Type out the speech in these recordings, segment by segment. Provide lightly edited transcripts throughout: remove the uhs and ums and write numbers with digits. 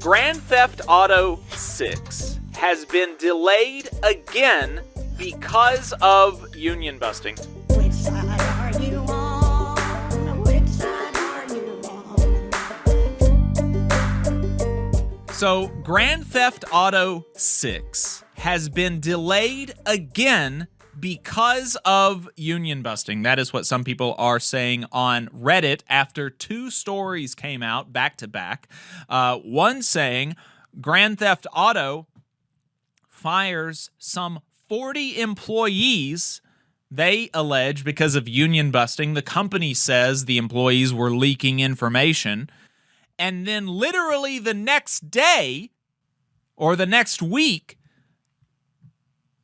Grand Theft Auto 6 has been delayed again because of union busting. Which side are you on? Which side are you on? So, Grand Theft Auto 6 has been delayed again because of union busting. That is what some people are saying on Reddit after two stories came out back to back. One saying Grand Theft Auto fires some 40 employees, they allege, because of union busting. The company says the employees were leaking information. And then literally the next day or the next week,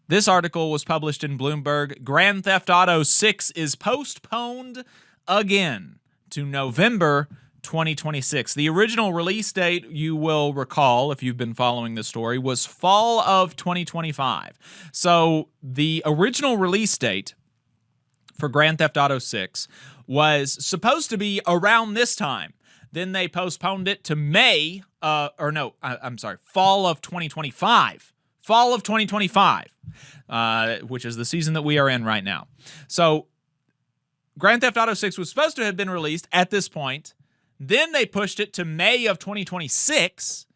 this article was published in Bloomberg. Grand Theft Auto 6 is postponed again to November 2026. The original release date, you will recall if you've been following the story, was fall of 2025. So the original release date for Grand Theft Auto 6 was supposed to be around this time. Then they postponed it to fall of 2025. Fall of 2025, which is the season that we are in right now. So Grand Theft Auto 6 was supposed to have been released at this point. Then they pushed it to May of 2026.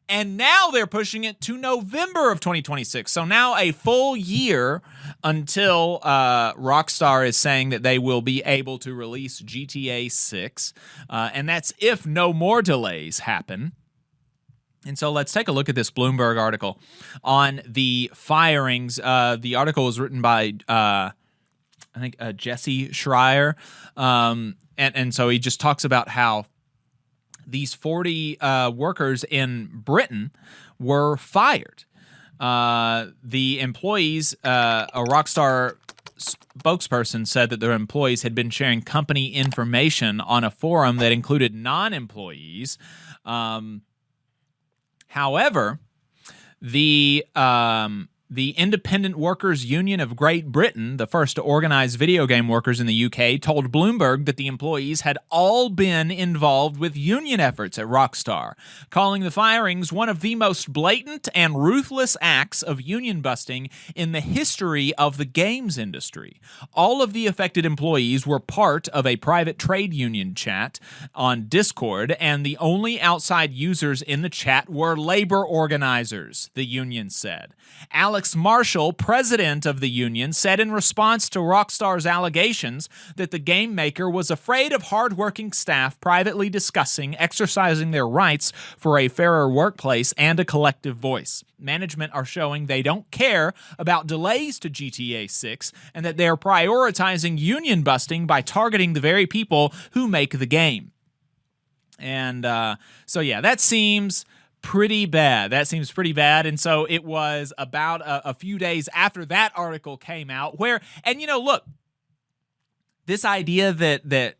And now they're pushing it to November of 2026. So now a full year until Rockstar is saying that they will be able to release GTA 6. And that's if no more delays happen. And so let's take a look at this Bloomberg article on the firings. The article was written by, Jesse Schreier. And so he just talks about how these 40 workers in Britain were fired. The employees, a Rockstar spokesperson said that their employees had been sharing company information on a forum that included non-employees. However, the Independent Workers Union of Great Britain, the first to organize video game workers in the UK, told Bloomberg that the employees had all been involved with union efforts at Rockstar, calling the firings one of the most blatant and ruthless acts of union busting in the history of the games industry. All of the affected employees were part of a private trade union chat on Discord, and the only outside users in the chat were labor organizers, the union said. Alex Marshall, president of the union, said in response to Rockstar's allegations that the game maker was afraid of hardworking staff privately discussing exercising their rights for a fairer workplace and a collective voice. Management are showing they don't care about delays to GTA 6 and that they are prioritizing union busting by targeting the very people who make the game. And that seems pretty bad. And so it was about a few days after that article came out where, and look, this idea that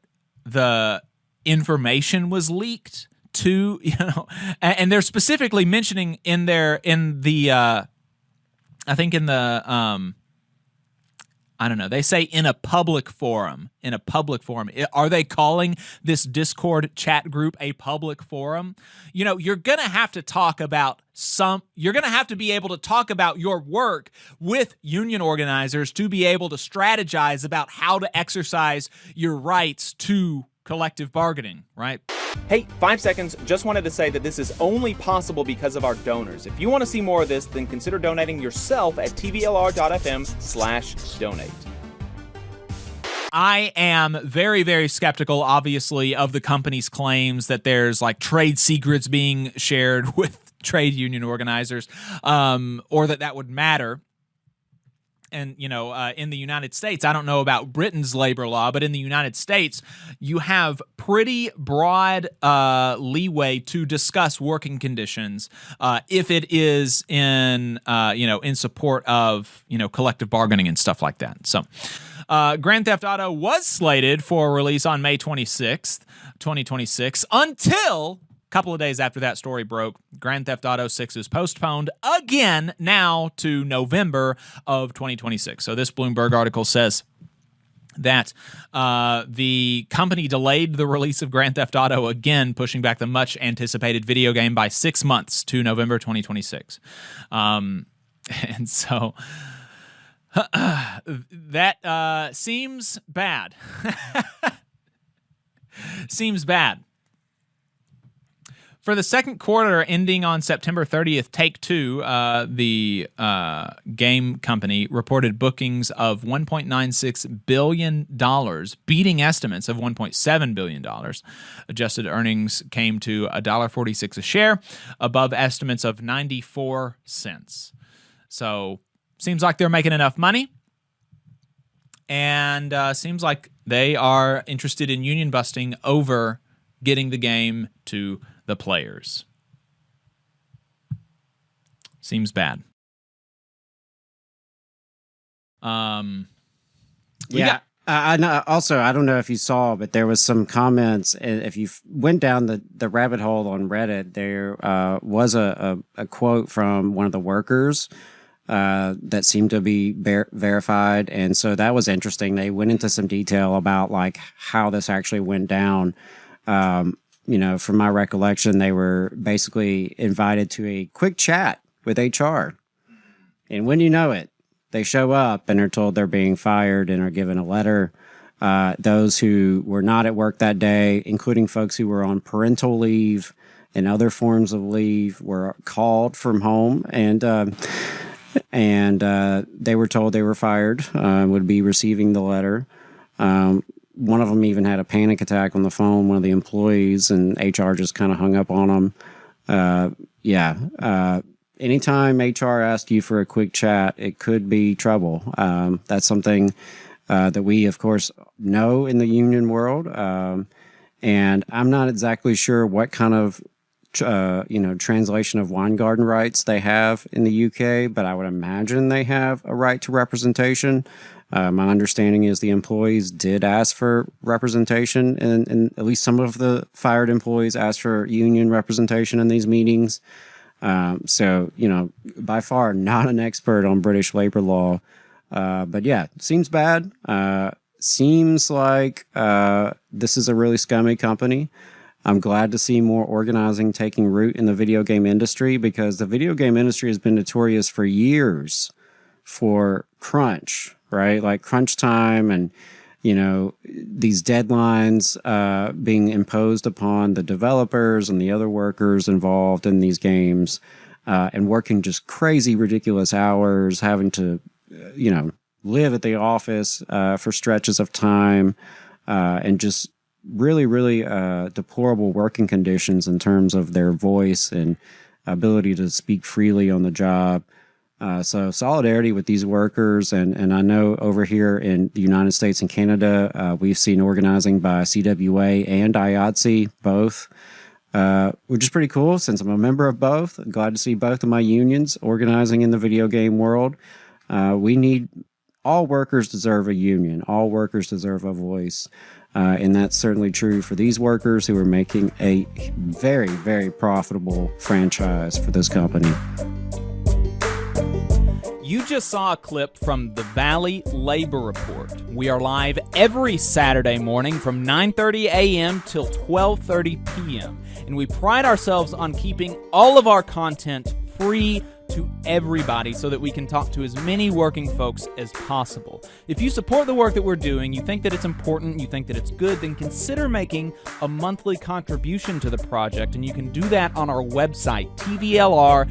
the information was leaked to, and they're specifically mentioning they say in a public forum. Are they calling this Discord chat group a public forum? You're going to have to talk about you're going to have to be able to talk about your work with union organizers to be able to strategize about how to exercise your rights to collective bargaining, right? Hey, 5 seconds, just wanted to say that this is only possible because of our donors. If you want to see more of this, then consider donating yourself at tvlr.fm/donate. I am very, very skeptical, obviously, of the company's claims that there's trade secrets being shared with trade union organizers, or that would matter. And, in the United States, I don't know about Britain's labor law, but in the United States, you have pretty broad leeway to discuss working conditions if it is in support of, collective bargaining and stuff like that. So Grand Theft Auto was slated for release on May 26th, 2026, until a couple of days after that story broke. Grand Theft Auto 6 is postponed again now to November of 2026. So this Bloomberg article says that the company delayed the release of Grand Theft Auto again, pushing back the much-anticipated video game by 6 months to November 2026. And so that seems bad. Seems bad. For the second quarter ending on September 30th, Take-Two, the game company, reported bookings of $1.96 billion, beating estimates of $1.7 billion. Adjusted earnings came to $1.46 a share, above estimates of 94 cents. So, seems like they're making enough money, and seems like they are interested in union busting over getting the game to the players. Seems bad. Yeah. I know. Also, I don't know if you saw, but there was some comments. If you went down the rabbit hole on Reddit, there was a quote from one of the workers that seemed to be verified, and so that was interesting. They went into some detail about like how this actually went down. You know, from my recollection, they were basically invited to a quick chat with HR. And when you know it, they show up and are told they're being fired and are given a letter. Those who were not at work that day, including folks who were on parental leave and other forms of leave, were called from home and they were told they were fired, would be receiving the letter. One of them even had a panic attack on the phone, one of the employees, and HR just kind of hung up on them. Anytime HR asks you for a quick chat, it could be trouble. That's something that we, of course, know in the union world. And I'm not exactly sure what kind of translation of wine garden rights they have in the UK, but I would imagine they have a right to representation. My understanding is the employees did ask for representation, and at least some of the fired employees asked for union representation in these meetings. So, by far not an expert on British labor law. But yeah, seems bad. Seems like this is a really scummy company. I'm glad to see more organizing taking root in the video game industry, because the video game industry has been notorious for years for crunch, right? Like crunch time and, these deadlines being imposed upon the developers and the other workers involved in these games, and working just crazy, ridiculous hours, having to, live at the office for stretches of time, and just really, really deplorable working conditions in terms of their voice and ability to speak freely on the job. So solidarity with these workers. And I know over here in the United States and Canada, we've seen organizing by CWA and IATSE, both, which is pretty cool since I'm a member of both. I'm glad to see both of my unions organizing in the video game world. All workers deserve a union. All workers deserve a voice. And that's certainly true for these workers who are making a very, very profitable franchise for this company. You just saw a clip from the Valley Labor Report. We are live every Saturday morning from 9:30 a.m. till 12:30 p.m. And we pride ourselves on keeping all of our content free to everybody so that we can talk to as many working folks as possible. If you support the work that we're doing, you think that it's important, you think that it's good, then consider making a monthly contribution to the project, and you can do that on our website, tvlr.fm.